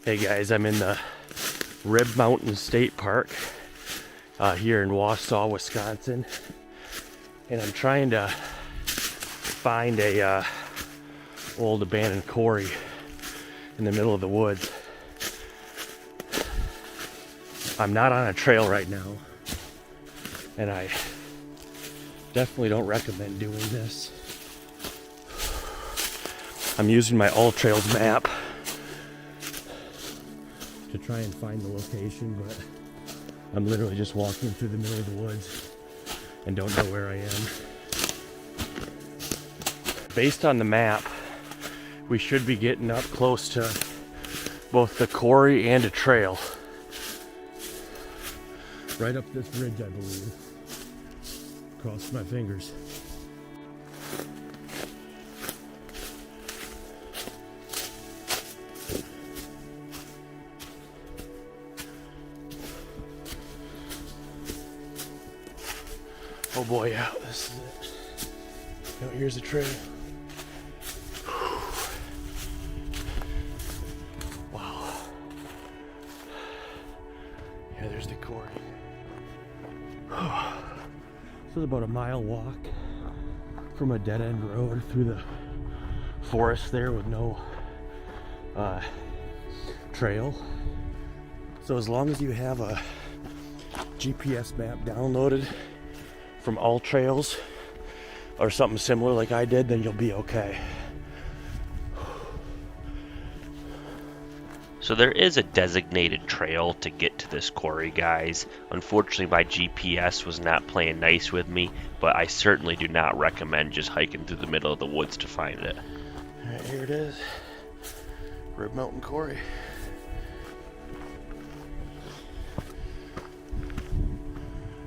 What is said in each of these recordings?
Hey guys, I'm in the Rib Mountain State Park here in Wausau, Wisconsin, and I'm trying to find a old abandoned quarry in the middle of the woods. I'm not on a trail right now, and I definitely don't recommend doing this. I'm using my All Trails map to try and find the location, but I'm literally just walking through the middle of the woods and don't know where I am. Based on the map, we should be getting up close to both the quarry and a trail. Right up this ridge, I believe. Cross my fingers. Oh boy, yeah, this is it. Oh, here's the trail. Wow. Yeah, there's the quarry. This is about a mile walk from a dead-end road through the forest there with no trail. So as long as you have a GPS map downloaded from All Trails or something similar like I did, then you'll be okay. So there is a designated trail to get to this quarry, guys. Unfortunately, my GPS was not playing nice with me, but I certainly do not recommend just hiking through the middle of the woods to find it. All right, here it is. Rib Mountain Quarry.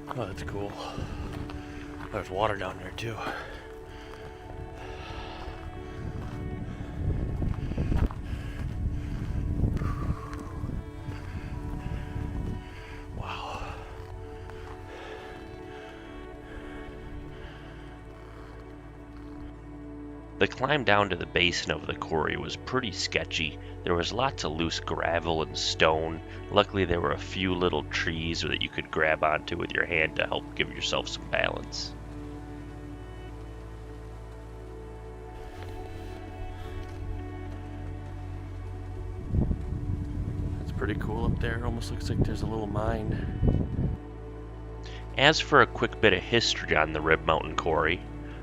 Oh, that's cool. There's water down there too. Wow. The climb down to the basin of the quarry was pretty sketchy. There was lots of loose gravel and stone. Luckily, there were a few little trees that you could grab onto with your hand to help give yourself some balance. That's pretty cool up there. Almost looks like there's a little mine. As for a quick bit of history on the Rib Mountain Quarry,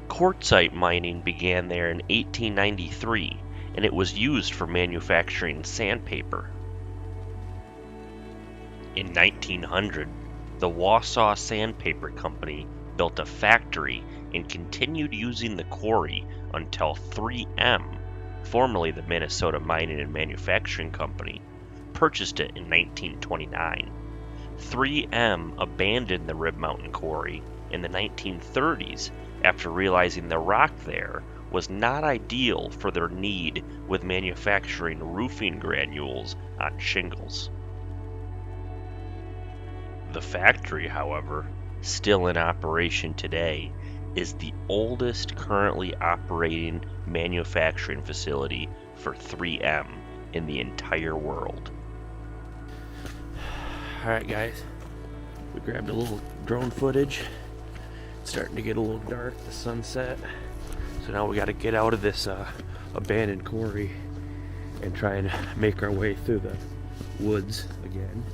quartzite mining began there in 1893, and it was used for manufacturing sandpaper. In 1900, the Wausau Sandpaper Company built a factory and continued using the quarry until 3M, formerly the Minnesota Mining and Manufacturing Company, purchased it in 1929. 3M abandoned the Rib Mountain Quarry in the 1930s after realizing the rock there was not ideal for their need with manufacturing roofing granules on shingles. The factory, however, still in operation today, is the oldest currently operating manufacturing facility for 3M in the entire world. Alright guys, we grabbed a little drone footage. It's starting to get a little dark, the sunset. So now we got to get out of this abandoned quarry and try and make our way through the woods again.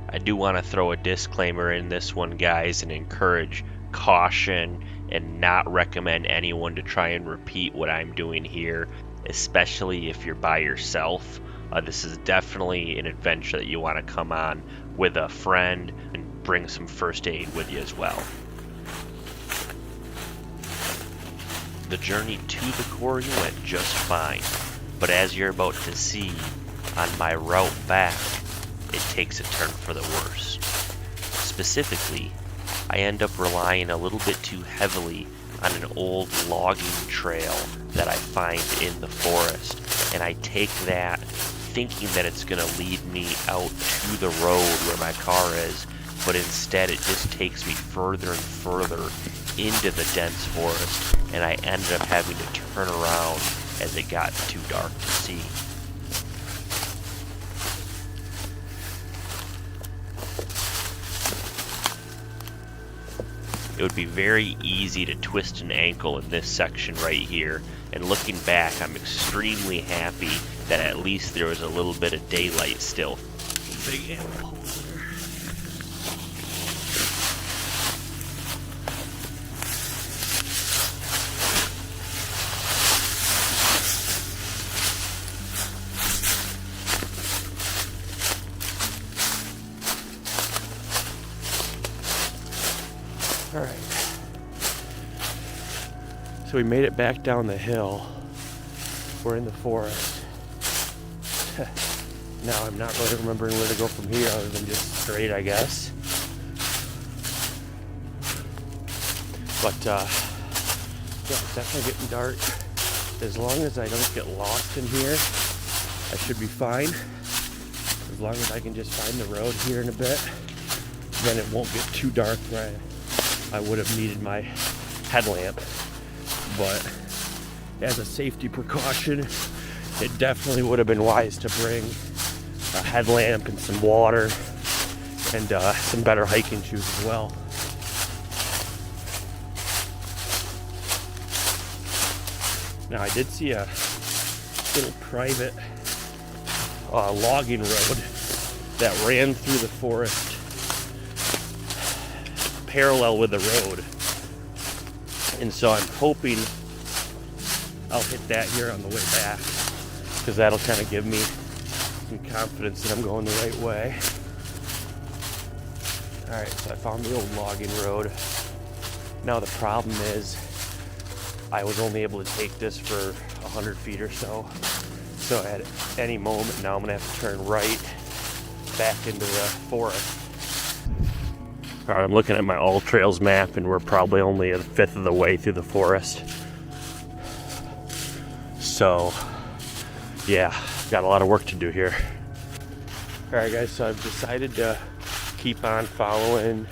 I do want to throw a disclaimer in this one, guys, and encourage caution and not recommend anyone to try and repeat what I'm doing here, especially if you're by yourself. This is definitely an adventure that you want to come on with a friend and bring some first aid with you as well. The journey to the quarry went just fine, but as you're about to see, on my route back, it takes a turn for the worse. Specifically, I end up relying a little bit too heavily on an old logging trail that I find in the forest, and I take that thinking that it's going to lead me out to the road where my car is, but instead it just takes me further and further into the dense forest, and I ended up having to turn around as it got too dark to see. it would be very easy to twist an ankle in this section right here. And looking back, I'm extremely happy that at least there was a little bit of daylight still. Big animal holes there. All right. So we made it back down the hill. We're in the forest. Now I'm not really remembering where to go from here other than just straight, I guess. But yeah, it's definitely getting dark. As long as I don't get lost in here, I should be fine. As long as I can just find the road here in a bit, then it won't get too dark where I would have needed my headlamp. But as a safety precaution, it definitely would have been wise to bring a headlamp and some water and some better hiking shoes as well. Now I did see a little private logging road that ran through the forest parallel with the road. And so I'm hoping I'll hit that here on the way back, because that'll kind of give me some confidence that I'm going the right way. Alright, so I found the old logging road. Now the problem is I was only able to take this for 100 feet or so. So at any moment now I'm going to have to turn right back into the forest. Alright, I'm looking at my All Trails map and we're probably only a fifth of the way through the forest. So, yeah, got a lot of work to do here. Alright guys, so I've decided to keep on following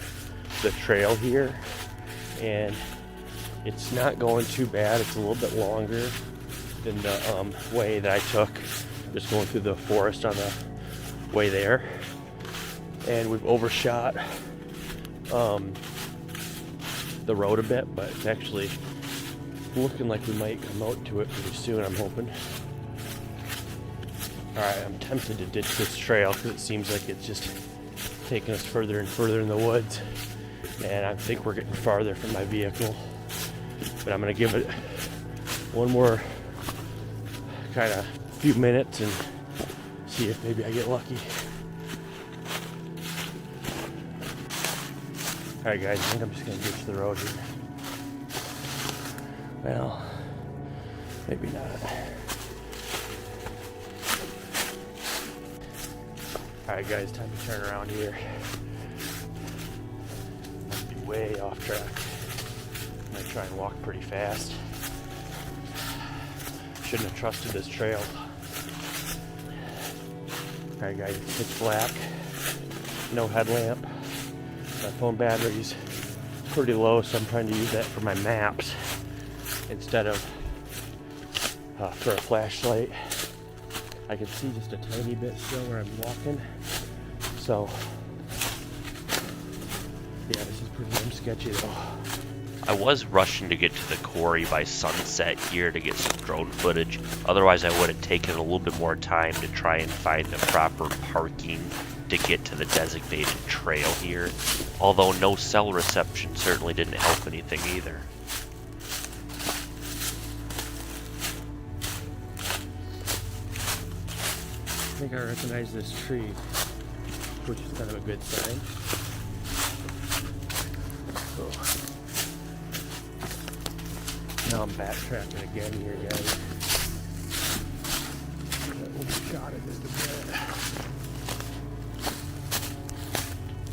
the trail here. And it's not going too bad. It's a little bit longer than the way that I took, just going through the forest on the way there. And we've overshot the road a bit, but it's actually looking like we might come out to it pretty soon, I'm hoping. Alright, I'm tempted to ditch this trail because it seems like it's just taking us further and further in the woods, and I think we're getting farther from my vehicle. But I'm going to give it one more kind of few minutes and see if maybe I get lucky. Alright guys, I think I'm just going to ditch the road here. Well, maybe not. Alright guys, time to turn around here. Must be way off track. I'm going to try and walk pretty fast. Shouldn't have trusted this trail. Alright guys, it's pitch black. No headlamp. My phone battery's pretty low, so I'm trying to use that for my maps instead of for a flashlight. I can see just a tiny bit still where I'm walking. So, yeah, this is pretty damn sketchy though. I was rushing to get to the quarry by sunset here to get some drone footage. Otherwise, I would have taken a little bit more time to try and find the proper parking to get to the designated trail here. Although no cell reception certainly didn't help anything either. I think I recognize this tree, which is kind of a good sign. So, now I'm backtracking again here, guys. We'll be shot at just a bit.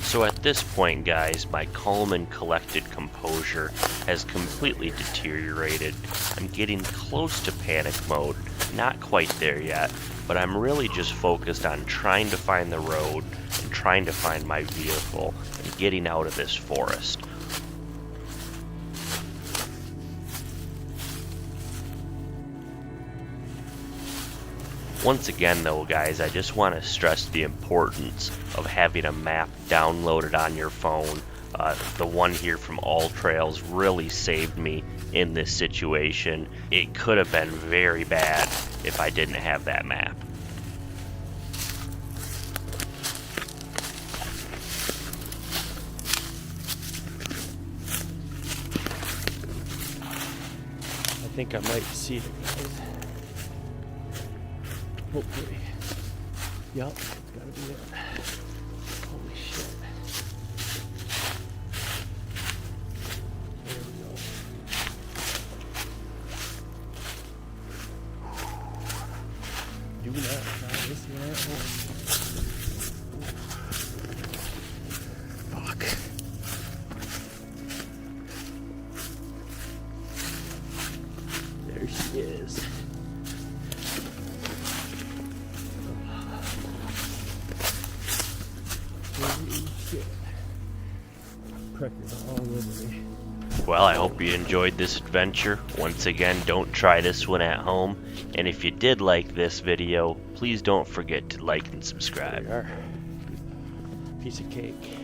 So at this point, guys, my calm and collected composure has completely deteriorated. I'm getting close to panic mode, not quite there yet, but I'm really just focused on trying to find the road and trying to find my vehicle and getting out of this forest. Once again though guys, I just want to stress the importance of having a map downloaded on your phone The one here from All Trails really saved me in this situation. It could have been very bad if I didn't have that map. I think I might see it, guys. Hopefully. Yup, it's gotta be it. Holy shit. There we go. Do not try this one at home. Fuck. There she is. Holy shit. Crackers all over me. Well, I hope you enjoyed this adventure. Once again, don't try this one at home. And if you did like this video, please don't forget to like and subscribe. There we are. Piece of cake.